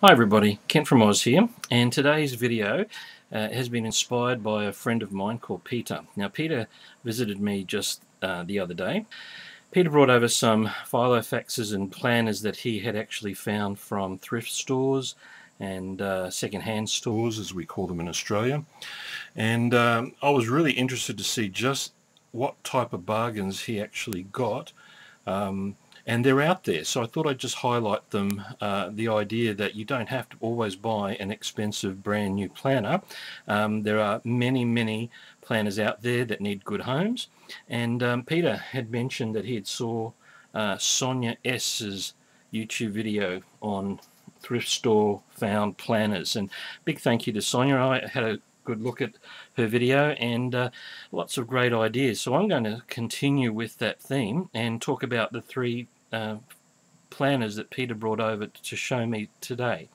Hi everybody, Kent from Oz here, and today's video has been inspired by a friend of mine called Peter. Now Peter visited me just the other day. Peter brought over some Filofaxes and Planners that he had actually found from thrift stores and second-hand stores, as we call them in Australia. And I was really interested to see just what type of bargains he actually got. And they're out there, so I thought I'd just highlight them. The idea that you don't have to always buy an expensive brand new planner. There are many planners out there that need good homes, and Peter had mentioned that he had saw Sonia S's YouTube video on thrift store found planners, and big thank you to Sonia. I had a good look at her video and lots of great ideas. So I'm going to continue with that theme and talk about the three planners that Peter brought over to show me today.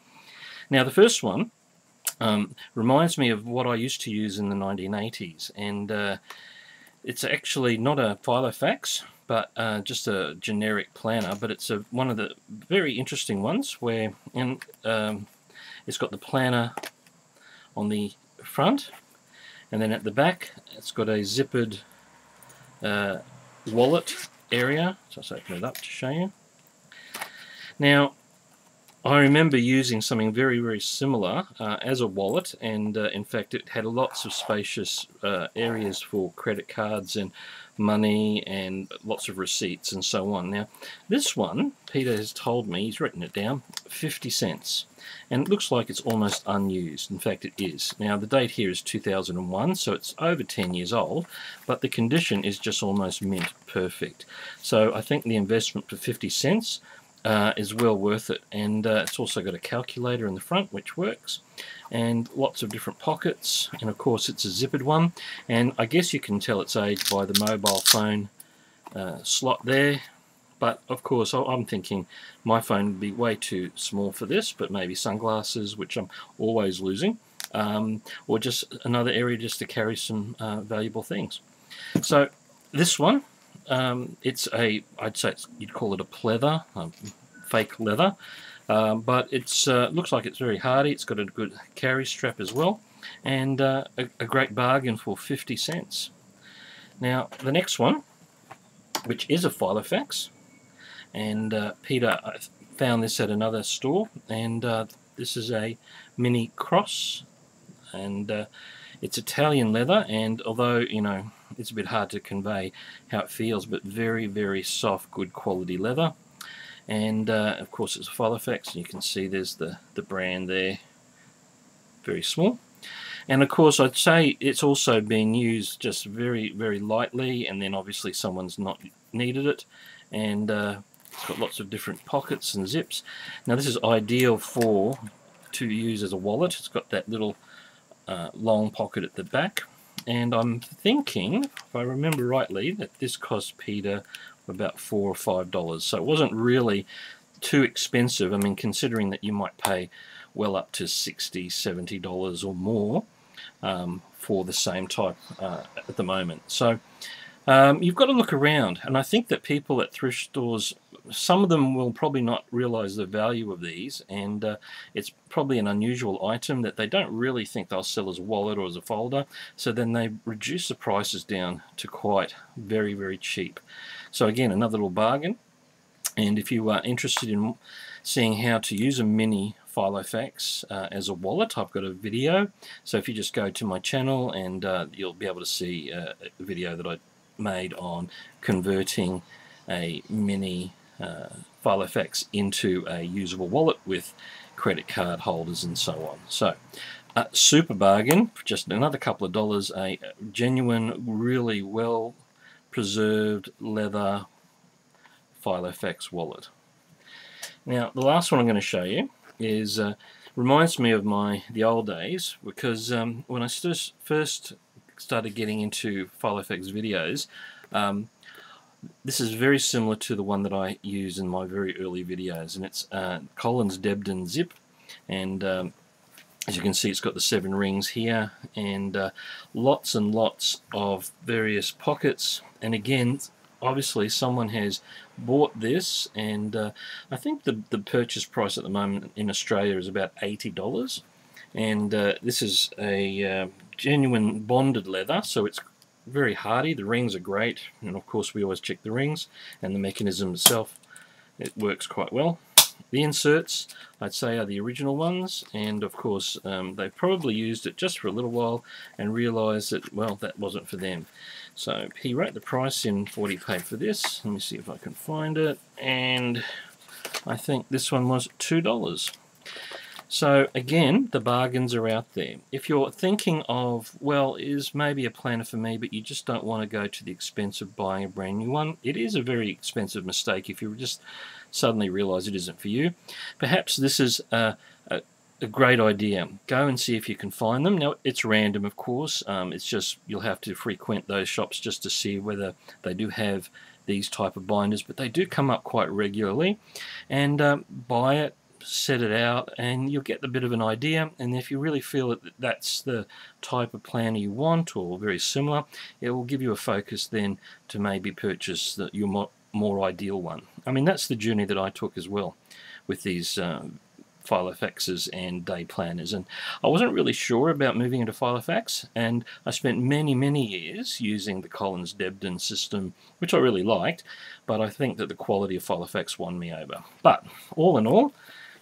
Now the first one reminds me of what I used to use in the 1980s, and it's actually not a Filofax but just a generic planner, but it's one of the very interesting ones where it's got the planner on the front, and then at the back it's got a zippered wallet area. So I'll open it up to show you. Now I remember using something very similar as a wallet, and in fact it had lots of spacious areas for credit cards and money and lots of receipts and so on. Now this one, Peter has told me, he's written it down, 50 cents, and it looks like it's almost unused. In fact it is. Now the date here is 2001, so it's over 10 years old, but the condition is just almost mint perfect. So I think the investment for 50 cents is well worth it, and it's also got a calculator in the front which works, and lots of different pockets, and of course it's a zippered one, and I guess you can tell its age by the mobile phone slot there. But of course I'm thinking my phone would be way too small for this, but maybe sunglasses, which I'm always losing, or just another area just to carry some valuable things. So this one, it's I'd say you'd call it a pleather, fake leather, but it's looks like it's very hardy. It's got a good carry strap as well, and a great bargain for 50 cents. Now the next one, which is a Filofax, and Peter found this at another store, and this is a mini cross, and it's Italian leather, and although you know it's a bit hard to convey how it feels, but very soft, good quality leather. And of course it's a Filofax, and you can see there's the brand there, very small. And of course I'd say it's also been used just very lightly, and then obviously someone's not needed it, and it's got lots of different pockets and zips. Now this is ideal to use as a wallet. It's got that little long pocket at the back, and I'm thinking, if I remember rightly, that this cost Peter about $4 or $5, so it wasn't really too expensive. I mean, considering that you might pay well up to $60, $70 or more for the same type at the moment. So you've got to look around, and I think that people at thrift stores, some of them will probably not realize the value of these, and it's probably an unusual item that they don't really think they'll sell as a wallet or as a folder, so then they reduce the prices down to quite very cheap. So again, another little bargain. And if you are interested in seeing how to use a mini Filofax as a wallet, I've got a video, so if you just go to my channel, and you'll be able to see a video that I made on converting a mini Filofax into a usable wallet with credit card holders and so on. So super bargain for just another couple of dollars, a genuine, really well preserved leather Filofax wallet. Now the last one I'm going to show you is reminds me of the old days, because when I first started getting into Filofax videos, this is very similar to the one that I use in my very early videos, and it's Collins Debden zip, and as you can see it's got the 7 rings here, and lots and lots of various pockets, and again obviously someone has bought this, and I think the purchase price at the moment in Australia is about $80, and this is a genuine bonded leather, so it's very hardy. The rings are great, and of course we always check the rings, and the mechanism itself, it works quite well. The inserts, I'd say, are the original ones, and of course they've probably used it just for a little while and realised that, well, that wasn't for them. So he wrote the price in for what he paid for this. Let me see if I can find it, and I think this one was $2. So again, the bargains are out there. If you're thinking of, well, is maybe a planner for me, but you just don't want to go to the expense of buying a brand new one, it is a very expensive mistake if you just suddenly realize it isn't for you. Perhaps this is a great idea. Go and see if you can find them. Now, it's random, of course. It's just you'll have to frequent those shops just to see whether they do have these type of binders, but they do come up quite regularly. And buy it, set it out, and you'll get a bit of an idea. And if you really feel that that's the type of planner you want, or very similar, it will give you a focus then to maybe purchase your more ideal one. I mean, that's the journey that I took as well with these Filofaxes and day planners, and I wasn't really sure about moving into Filofax, and I spent many years using the Collins Debden system, which I really liked, but I think that the quality of Filofax won me over. But all in all,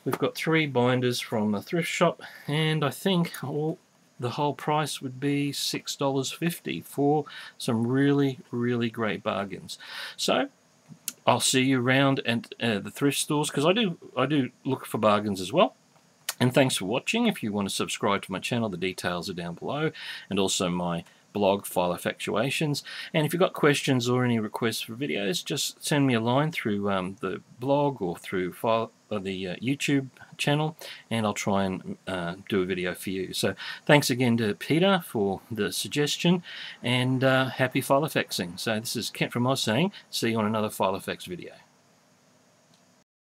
we've got 3 binders from a thrift shop, and I think the whole price would be $6.50 for some really great bargains. So I'll see you around at the thrift stores, because I do look for bargains as well. And thanks for watching. If you want to subscribe to my channel, the details are down below, and also my blog, Filofaxuations. And if you've got questions or any requests for videos, just send me a line through the blog or through the YouTube channel, and I'll try and do a video for you. So thanks again to Peter for the suggestion, and happy Filofaxing. So this is Kent from Oz saying, see you on another Filofax video.